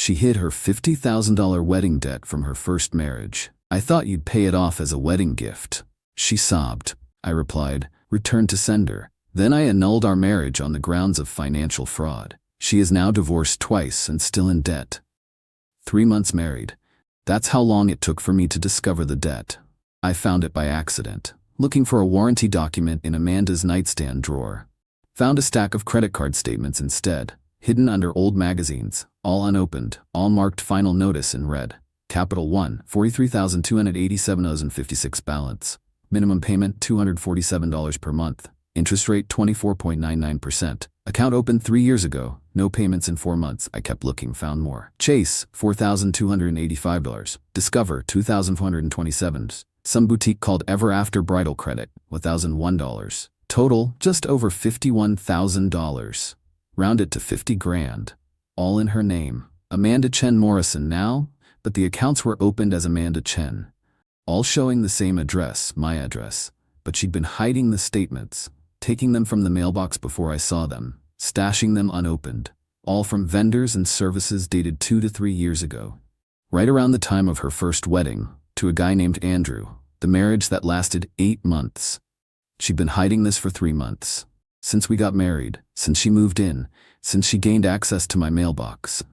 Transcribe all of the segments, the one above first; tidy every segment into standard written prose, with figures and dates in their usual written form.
She hid her $50,000 wedding debt from her first marriage. I thought you'd pay it off as a wedding gift. She sobbed. I replied, return to sender. Then I annulled our marriage on the grounds of financial fraud. She is now divorced twice and still in debt. 3 months married. That's how long it took for me to discover the debt. I found it by accident, looking for a warranty document in Amanda's nightstand drawer. Found a stack of credit card statements instead, hidden under old magazines, all unopened, all marked final notice in red. Capital 1, $43,287.56 balance. Minimum payment $247 per month. Interest rate 24.99%. Account opened 3 years ago. No payments in 4 months. I kept looking, found more. Chase, $4,285. Discover, $2,427. Some boutique called Ever After Bridal Credit, $1,001. Total, just over $51,000. Round it to 50 grand. All in her name. Amanda Chen Morrison now, but the accounts were opened as Amanda Chen. All showing the same address, my address, but she'd been hiding the statements, taking them from the mailbox before I saw them, stashing them unopened, all from vendors and services dated 2 to 3 years ago. Right around the time of her first wedding, to a guy named Andrew, the marriage that lasted 8 months. She'd been hiding this for 3 months. Since we got married, since she moved in, since she gained access to my mailbox.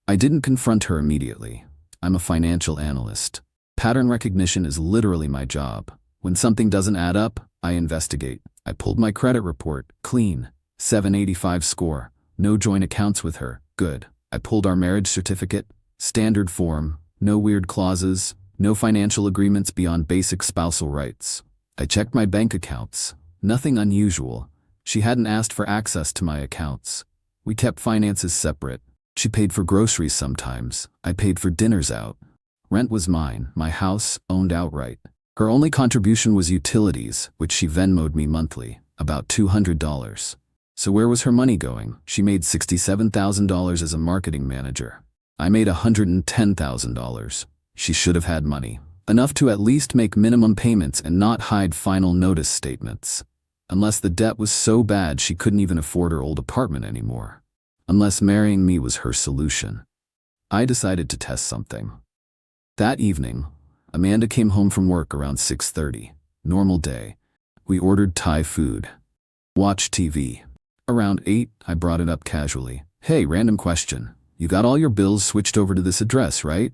I didn't confront her immediately. I'm a financial analyst. Pattern recognition is literally my job. When something doesn't add up, I investigate. I pulled my credit report, clean, 785 score, no joint accounts with her, good. I pulled our marriage certificate, standard form, no weird clauses, no financial agreements beyond basic spousal rights. I checked my bank accounts, nothing unusual. She hadn't asked for access to my accounts. We kept finances separate. She paid for groceries sometimes. I paid for dinners out. Rent was mine, my house, owned outright. Her only contribution was utilities, which she Venmo'd me monthly, about $200. So where was her money going? She made $67,000 as a marketing manager. I made $110,000. She should have had money. Enough to at least make minimum payments and not hide final notice statements. Unless the debt was so bad she couldn't even afford her old apartment anymore. Unless marrying me was her solution. I decided to test something. That evening, Amanda came home from work around 6:30. Normal day. We ordered Thai food. Watched TV. Around 8, I brought it up casually. Hey, random question. You got all your bills switched over to this address, right?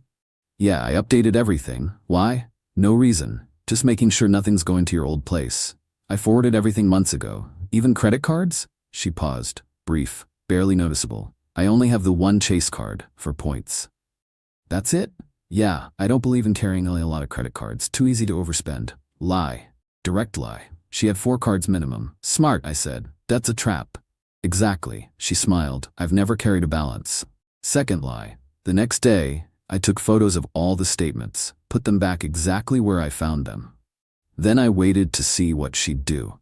Yeah, I updated everything. Why? No reason. Just making sure nothing's going to your old place. I forwarded everything months ago. Even credit cards? She paused. Brief. Barely noticeable. I only have the one Chase card, for points. That's it? Yeah, I don't believe in carrying a lot of credit cards. Too easy to overspend. Lie. Direct lie. She had 4 cards minimum. Smart, I said. That's a trap. Exactly. She smiled. I've never carried a balance. Second lie. The next day, I took photos of all the statements, put them back exactly where I found them. Then I waited to see what she'd do.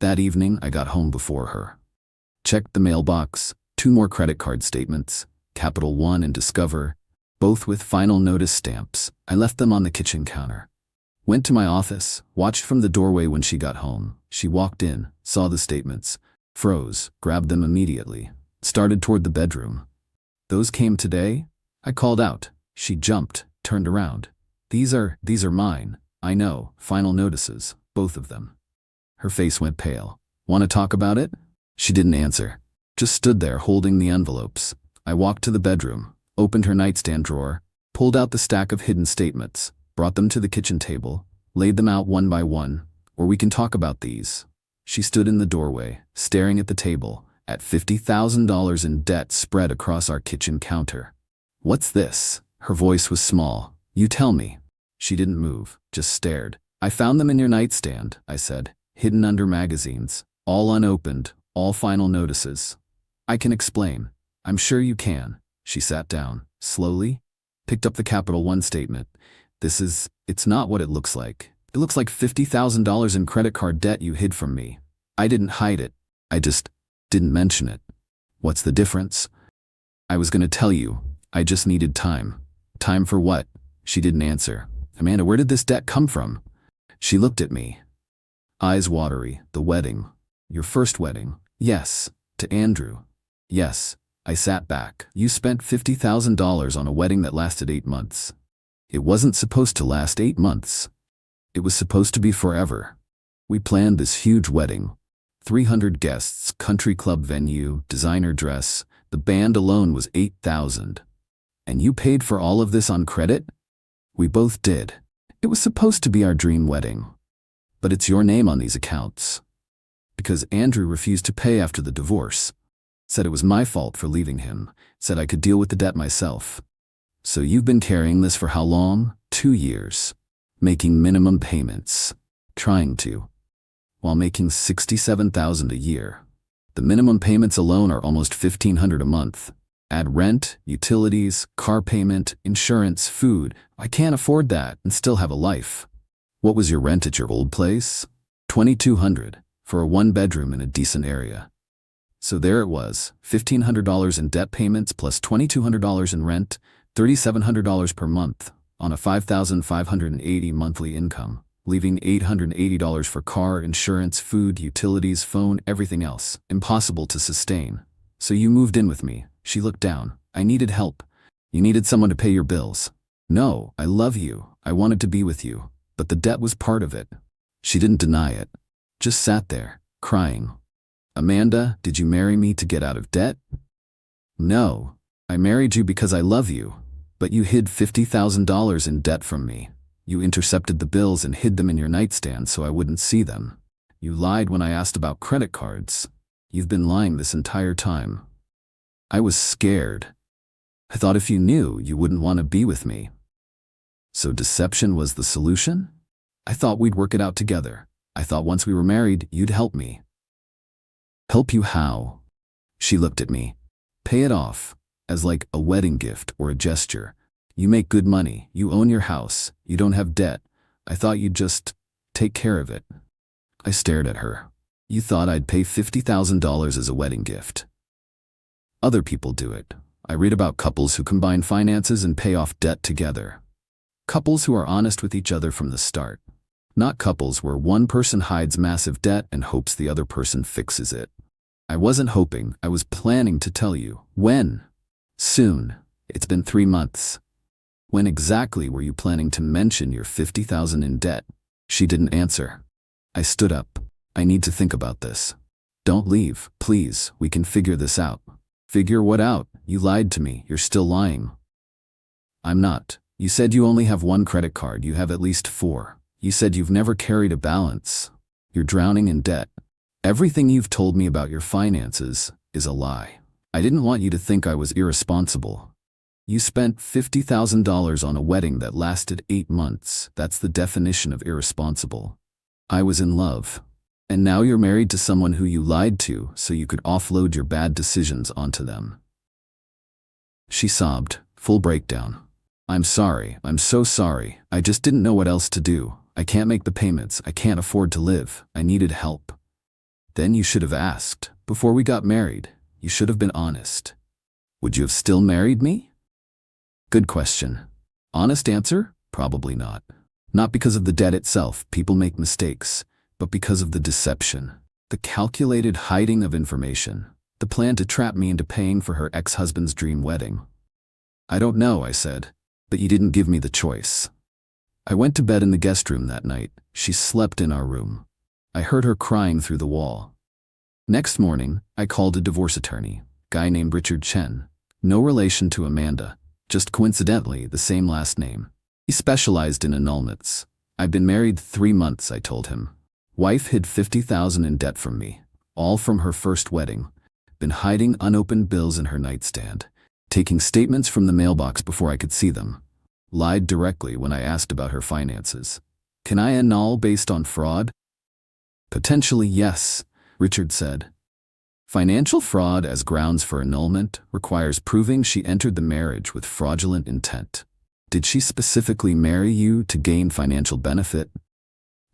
That evening, I got home before her. Checked the mailbox, 2 more credit card statements, Capital One and Discover, both with final notice stamps. I left them on the kitchen counter. Went to my office, watched from the doorway when she got home. She walked in, saw the statements, froze, grabbed them immediately, started toward the bedroom. Those came today? I called out. She jumped, turned around. These are mine. I know, final notices, both of them. Her face went pale. Want to talk about it? She didn't answer. Just stood there holding the envelopes. I walked to the bedroom, opened her nightstand drawer, pulled out the stack of hidden statements, brought them to the kitchen table, laid them out one by one, or we can talk about these. She stood in the doorway, staring at the table, at $50,000 in debt spread across our kitchen counter. What's this? Her voice was small. You tell me. She didn't move, just stared. I found them in your nightstand, I said, hidden under magazines, all unopened, all final notices. I can explain. I'm sure you can. She sat down, slowly, picked up the Capital One statement. It's not what it looks like. It looks like $50,000 in credit card debt you hid from me. I didn't hide it. I just didn't mention it. What's the difference? I was gonna tell you. I just needed time. Time for what? She didn't answer. Amanda, where did this debt come from? She looked at me. Eyes watery. The wedding. Your first wedding. Yes. To Andrew. Yes. I sat back. You spent $50,000 on a wedding that lasted 8 months. It wasn't supposed to last 8 months. It was supposed to be forever. We planned this huge wedding. 300 guests, country club venue, designer dress. The band alone was $8,000. And you paid for all of this on credit? We both did. It was supposed to be our dream wedding. But it's your name on these accounts. Because Andrew refused to pay after the divorce. Said it was my fault for leaving him. Said I could deal with the debt myself. So you've been carrying this for how long? 2 years. Making minimum payments. Trying to. While making $67,000 a year. The minimum payments alone are almost $1,500 a month. Add rent, utilities, car payment, insurance, food. I can't afford that and still have a life. What was your rent at your old place? $2,200 for a 1-bedroom in a decent area. So there it was, $1,500 in debt payments plus $2,200 in rent, $3,700 per month on a $5,580 monthly income, leaving $880 for car, insurance, food, utilities, phone, everything else. Impossible to sustain. So you moved in with me. She looked down. I needed help. You needed someone to pay your bills. No, I love you. I wanted to be with you. But the debt was part of it. She didn't deny it. Just sat there, crying. Amanda, did you marry me to get out of debt? No. I married you because I love you. But you hid $50,000 in debt from me. You intercepted the bills and hid them in your nightstand so I wouldn't see them. You lied when I asked about credit cards. You've been lying this entire time. I was scared. I thought if you knew, you wouldn't want to be with me. So deception was the solution? I thought we'd work it out together. I thought once we were married, you'd help me. Help you how? She looked at me. Pay it off, as like a wedding gift or a gesture. You make good money, you own your house, you don't have debt. I thought you'd just take care of it. I stared at her. You thought I'd pay $50,000 as a wedding gift. Other people do it. I read about couples who combine finances and pay off debt together. Couples who are honest with each other from the start. Not couples where one person hides massive debt and hopes the other person fixes it. I wasn't hoping, I was planning to tell you. When? Soon. It's been 3 months. When exactly were you planning to mention your $50,000 in debt? She didn't answer. I stood up. I need to think about this. Don't leave, please, we can figure this out. Figure what out? You lied to me, you're still lying. I'm not. You said you only have 1 credit card, you have at least 4. You said you've never carried a balance. You're drowning in debt. Everything you've told me about your finances is a lie. I didn't want you to think I was irresponsible. You spent $50,000 on a wedding that lasted 8 months. That's the definition of irresponsible. I was in love. And now you're married to someone who you lied to so you could offload your bad decisions onto them. She sobbed, full breakdown. I'm sorry, I'm so sorry. I just didn't know what else to do. I can't make the payments. I can't afford to live. I needed help. Then you should have asked. Before we got married, you should have been honest. Would you have still married me? Good question. Honest answer? Probably not. Not because of the debt itself, people make mistakes, but because of the deception, the calculated hiding of information, the plan to trap me into paying for her ex-husband's dream wedding. I don't know, I said, but you didn't give me the choice. I went to bed in the guest room that night. She slept in our room. I heard her crying through the wall. Next morning, I called a divorce attorney, guy named Richard Chen. No relation to Amanda, just coincidentally the same last name. He specialized in annulments. I've been married 3 months, I told him. Wife hid $50,000 in debt from me, all from her first wedding. Been hiding unopened bills in her nightstand. Taking statements from the mailbox before I could see them. Lied directly when I asked about her finances. Can I annul based on fraud? Potentially yes, Richard said. Financial fraud as grounds for annulment requires proving she entered the marriage with fraudulent intent. Did she specifically marry you to gain financial benefit?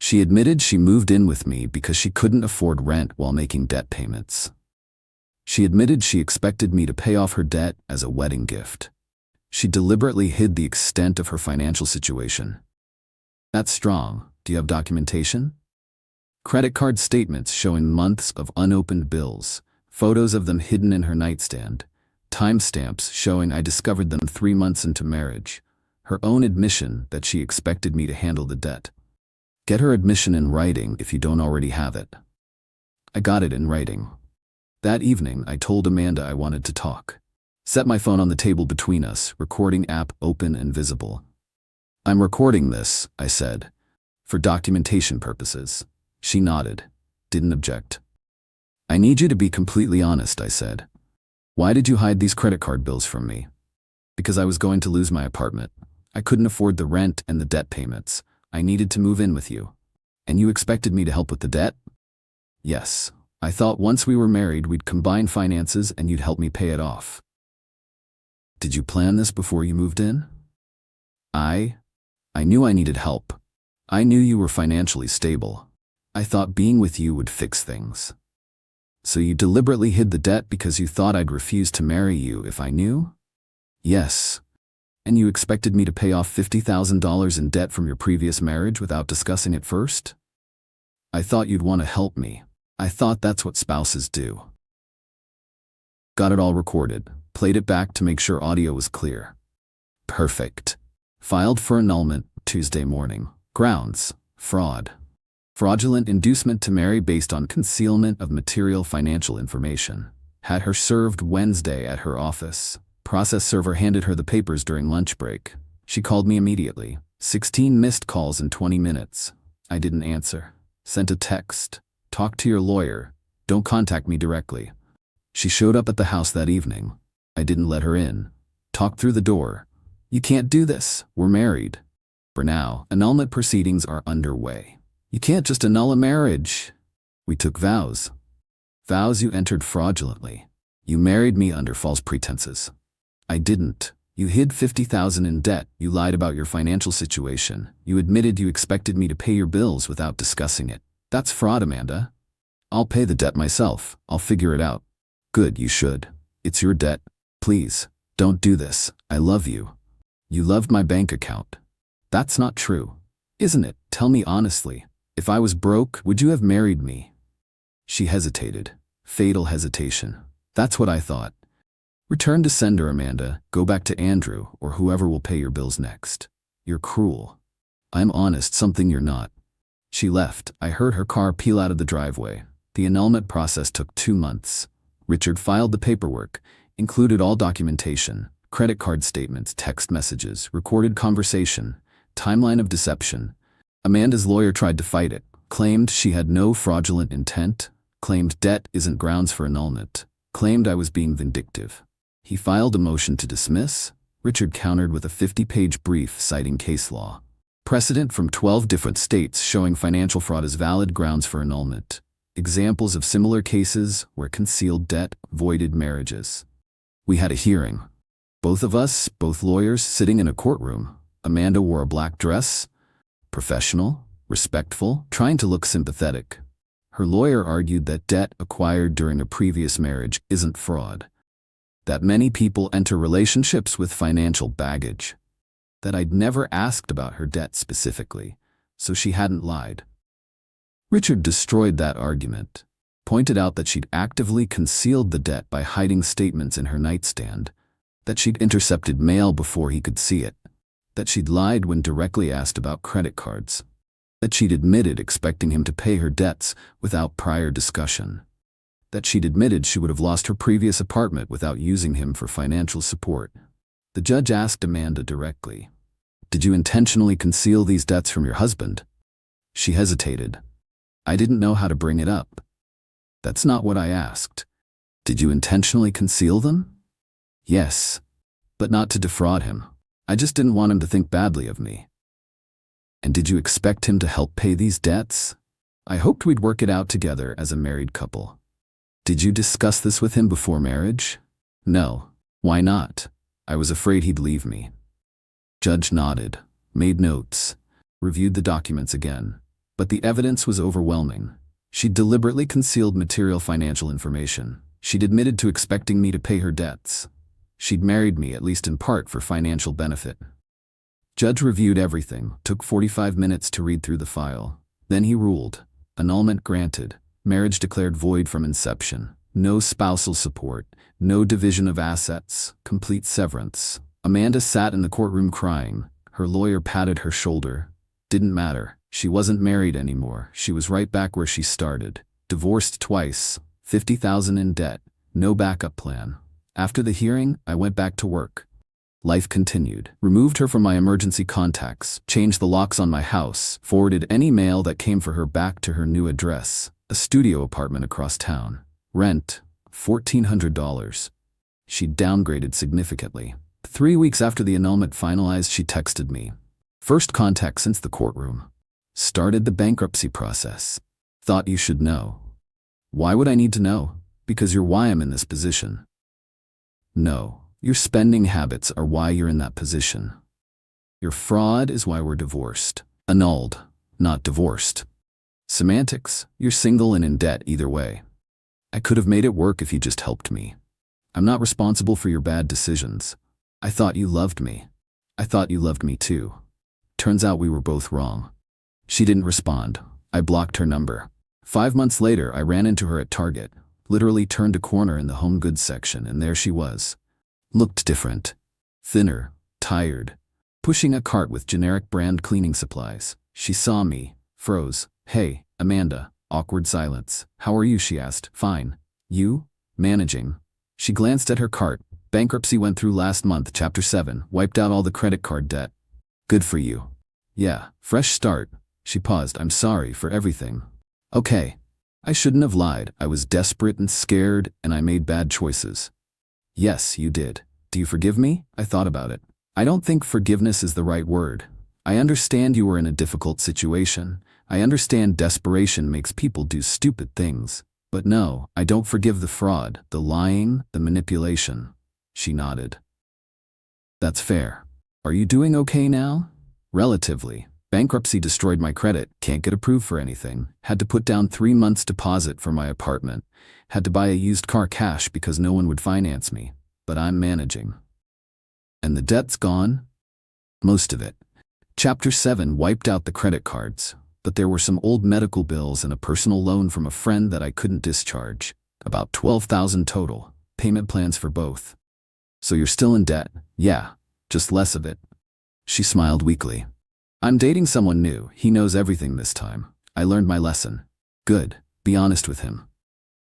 She admitted she moved in with me because she couldn't afford rent while making debt payments. She admitted she expected me to pay off her debt as a wedding gift. She deliberately hid the extent of her financial situation. That's strong. Do you have documentation? Credit card statements showing months of unopened bills, photos of them hidden in her nightstand, Timestamps showing I discovered them 3 months into marriage. Her own admission that she expected me to handle the debt. Get her admission in writing if you don't already have it. I got it in writing. That evening, I told Amanda I wanted to talk. Set my phone on the table between us, recording app open and visible. I'm recording this, I said, for documentation purposes. She nodded, didn't object. I need you to be completely honest, I said. Why did you hide these credit card bills from me? Because I was going to lose my apartment. I couldn't afford the rent and the debt payments. I needed to move in with you. And you expected me to help with the debt? Yes. I thought once we were married, we'd combine finances and you'd help me pay it off. Did you plan this before you moved in? I knew I needed help. I knew you were financially stable. I thought being with you would fix things. So you deliberately hid the debt because you thought I'd refuse to marry you if I knew? Yes. And you expected me to pay off $50,000 in debt from your previous marriage without discussing it first? I thought you'd want to help me. I thought that's what spouses do. Got it all recorded. Played it back to make sure audio was clear. Perfect. Filed for annulment Tuesday morning. Grounds: fraud. Fraudulent inducement to marry based on concealment of material financial information. Had her served Wednesday at her office. Process server handed her the papers during lunch break. She called me immediately. 16 missed calls in 20 minutes. I didn't answer. Sent a text. Talk to your lawyer. Don't contact me directly. She showed up at the house that evening. I didn't let her in. Talked through the door. You can't do this. We're married. For now, annulment proceedings are underway. You can't just annul a marriage. We took vows. Vows you entered fraudulently. You married me under false pretenses. I didn't. You hid $50,000 in debt. You lied about your financial situation. You admitted you expected me to pay your bills without discussing it. That's fraud, Amanda. I'll pay the debt myself. I'll figure it out. Good, you should. It's your debt. Please, don't do this. I love you. You loved my bank account. That's not true. Isn't it? Tell me honestly. If I was broke, would you have married me? She hesitated. Fatal hesitation. That's what I thought. Return to sender, Amanda. Go back to Andrew or whoever will pay your bills next. You're cruel. I'm honest, something you're not. She left. I heard her car peel out of the driveway. The annulment process took 2 months. Richard filed the paperwork, included all documentation, credit card statements, text messages, recorded conversation, timeline of deception. Amanda's lawyer tried to fight it, claimed she had no fraudulent intent, claimed debt isn't grounds for annulment, claimed I was being vindictive. He filed a motion to dismiss. Richard countered with a 50-page brief citing case law. Precedent from 12 different states showing financial fraud is valid grounds for annulment. Examples of similar cases where concealed debt voided marriages. We had a hearing. Both of us, both lawyers, sitting in a courtroom. Amanda wore a black dress. Professional, respectful, trying to look sympathetic. Her lawyer argued that debt acquired during a previous marriage isn't fraud. That many people enter relationships with financial baggage. That I'd never asked about her debt specifically, so she hadn't lied. Richard destroyed that argument, pointed out that she'd actively concealed the debt by hiding statements in her nightstand, that she'd intercepted mail before he could see it, that she'd lied when directly asked about credit cards, that she'd admitted expecting him to pay her debts without prior discussion, that she'd admitted she would have lost her previous apartment without using him for financial support. The judge asked Amanda directly, "Did you intentionally conceal these debts from your husband?" She hesitated. I didn't know how to bring it up. That's not what I asked. Did you intentionally conceal them? Yes, but not to defraud him. I just didn't want him to think badly of me. And did you expect him to help pay these debts? I hoped we'd work it out together as a married couple. Did you discuss this with him before marriage? No. Why not? I was afraid he'd leave me. Judge nodded, made notes, reviewed the documents again. But the evidence was overwhelming. She'd deliberately concealed material financial information. She'd admitted to expecting me to pay her debts. She'd married me, at least in part, for financial benefit. Judge reviewed everything, took 45 minutes to read through the file. Then he ruled. Annulment granted. Marriage declared void from inception. No spousal support, no division of assets, complete severance. Amanda sat in the courtroom crying. Her lawyer patted her shoulder. Didn't matter. She wasn't married anymore. She was right back where she started. Divorced twice, $50,000 in debt, no backup plan. After the hearing, I went back to work. Life continued. Removed her from my emergency contacts, changed the locks on my house, forwarded any mail that came for her back to her new address, a studio apartment across town. Rent, $1,400. She downgraded significantly. 3 weeks after the annulment finalized, she texted me. First contact since the courtroom. Started the bankruptcy process. Thought you should know. Why would I need to know? Because you're why I'm in this position. No, your spending habits are why you're in that position. Your fraud is why we're divorced. Annulled, not divorced. Semantics, you're single and in debt either way. I could have made it work if you just helped me. I'm not responsible for your bad decisions. I thought you loved me. I thought you loved me too. Turns out we were both wrong. She didn't respond. I blocked her number. 5 months later, I ran into her at Target, literally turned a corner in the home goods section, and there she was. Looked different. Thinner, tired, pushing a cart with generic brand cleaning supplies. She saw me, froze. Hey, Amanda. Awkward silence. How are you? She asked. Fine. You? Managing. She glanced at her cart. Bankruptcy went through last month, Chapter 7, wiped out all the credit card debt. Good for you. Yeah, fresh start. She paused. I'm sorry for everything. Okay. I shouldn't have lied. I was desperate and scared, and I made bad choices. Yes, you did. Do you forgive me? I thought about it. I don't think forgiveness is the right word. I understand you were in a difficult situation. I understand desperation makes people do stupid things. But no, I don't forgive the fraud, the lying, the manipulation. She nodded. That's fair. Are you doing okay now? Relatively. Bankruptcy destroyed my credit, can't get approved for anything, had to put down 3 months' deposit for my apartment, had to buy a used car cash because no one would finance me. But I'm managing. And the debt's gone? Most of it. Chapter 7 wiped out the credit cards. But there were some old medical bills and a personal loan from a friend that I couldn't discharge. About $12,000 total. Payment plans for both. So you're still in debt? Yeah, just less of it. She smiled weakly. I'm dating someone new. He knows everything this time. I learned my lesson. Good. Be honest with him.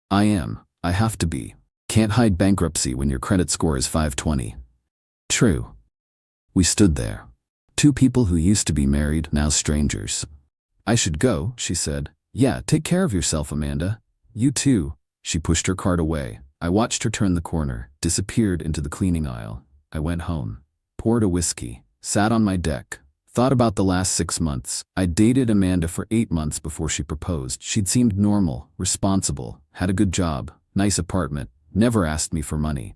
I am. I have to be. Can't hide bankruptcy when your credit score is 520. True. We stood there. Two people who used to be married, now strangers. I should go, she said. Yeah, take care of yourself, Amanda. You too. She pushed her cart away. I watched her turn the corner, disappeared into the cleaning aisle. I went home, poured a whiskey, sat on my deck, thought about the last 6 months. I dated Amanda for 8 months before she proposed. She'd seemed normal, responsible, had a good job, nice apartment, never asked me for money.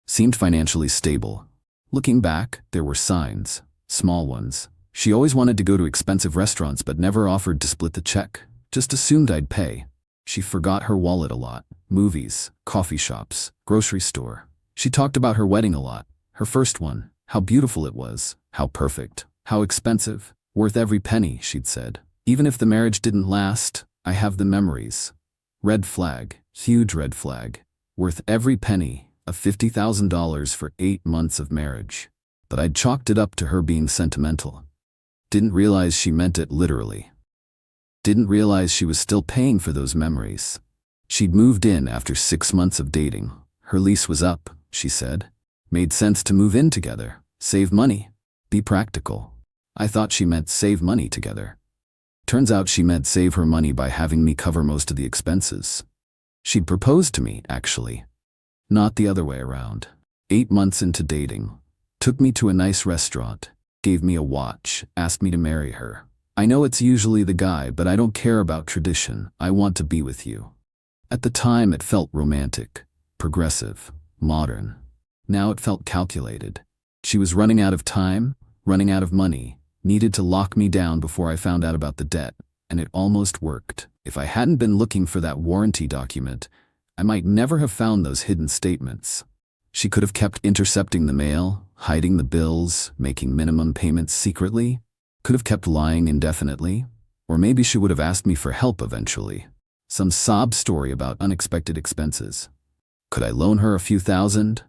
Seemed financially stable. Looking back, there were signs, small ones. She always wanted to go to expensive restaurants but never offered to split the check, just assumed I'd pay. She forgot her wallet a lot. Movies, coffee shops, grocery store. She talked about her wedding a lot. Her first one. How beautiful it was. How perfect. How expensive. Worth every penny, she'd said. Even if the marriage didn't last, I have the memories. Red flag. Huge red flag. Worth every penny. Of $50,000 for 8 months of marriage. But I'd chalked it up to her being sentimental. Didn't realize she meant it literally. Didn't realize she was still paying for those memories. She'd moved in after 6 months of dating. Her lease was up, she said. Made sense to move in together, save money, be practical. I thought she meant save money together. Turns out she meant save her money by having me cover most of the expenses. She'd proposed to me, actually. Not the other way around. 8 months into dating. Took me to a nice restaurant. Gave me a watch, asked me to marry her. I know it's usually the guy, but I don't care about tradition. I want to be with you. At the time, it felt romantic, progressive, modern. Now it felt calculated. She was running out of time, running out of money, needed to lock me down before I found out about the debt, and it almost worked. If I hadn't been looking for that warranty document, I might never have found those hidden statements. She could have kept intercepting the mail, hiding the bills, making minimum payments secretly, could have kept lying indefinitely, or maybe she would have asked me for help eventually. Some sob story about unexpected expenses. Could I loan her a few thousand?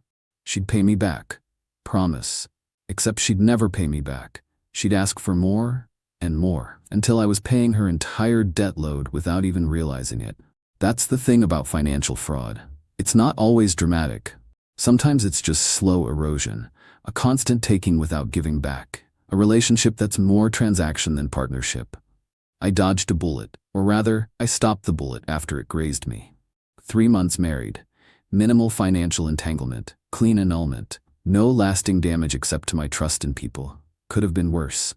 She'd pay me back. Promise. Except she'd never pay me back. She'd ask for more and more, until I was paying her entire debt load without even realizing it. That's the thing about financial fraud. It's not always dramatic. Sometimes it's just slow erosion, a constant taking without giving back, a relationship that's more transaction than partnership. I dodged a bullet, or rather, I stopped the bullet after it grazed me. 3 months married, minimal financial entanglement, clean annulment, no lasting damage except to my trust in people. Could have been worse.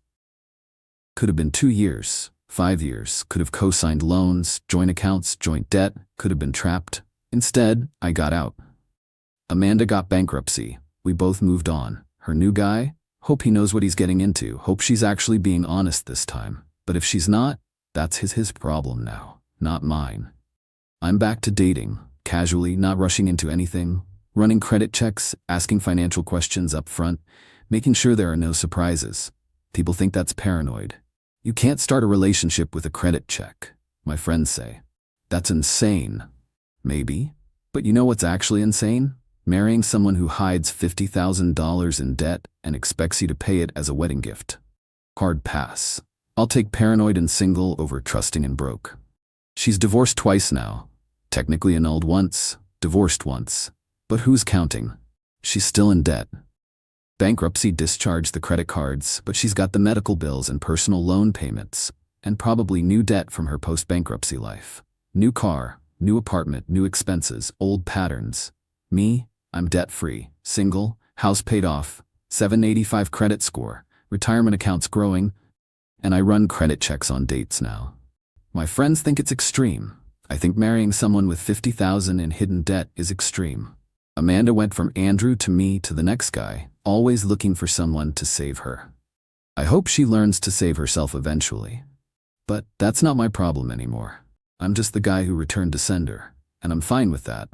Could have been 2 years, 5 years, could have co-signed loans, joint accounts, joint debt, could have been trapped. Instead, I got out. Amanda got bankruptcy. We both moved on. Her new guy? Hope he knows what he's getting into. Hope she's actually being honest this time. But if she's not, that's his problem now, not mine. I'm back to dating, casually, not rushing into anything, running credit checks, asking financial questions up front, making sure there are no surprises. People think that's paranoid. You can't start a relationship with a credit check, my friends say. That's insane. Maybe. But you know what's actually insane? Marrying someone who hides $50,000 in debt and expects you to pay it as a wedding gift. Hard pass. I'll take paranoid and single over trusting and broke. She's divorced twice now. Technically annulled once, divorced once. But who's counting? She's still in debt. Bankruptcy discharged the credit cards, but she's got the medical bills and personal loan payments, and probably new debt from her post-bankruptcy life. New car, new apartment, new expenses, old patterns. Me, I'm debt-free, single, house paid off, 785 credit score, retirement accounts growing, and I run credit checks on dates now. My friends think it's extreme. I think marrying someone with $50,000 in hidden debt is extreme. Amanda went from Andrew to me to the next guy, always looking for someone to save her. I hope she learns to save herself eventually. But that's not my problem anymore. I'm just the guy who returned to sender, and I'm fine with that.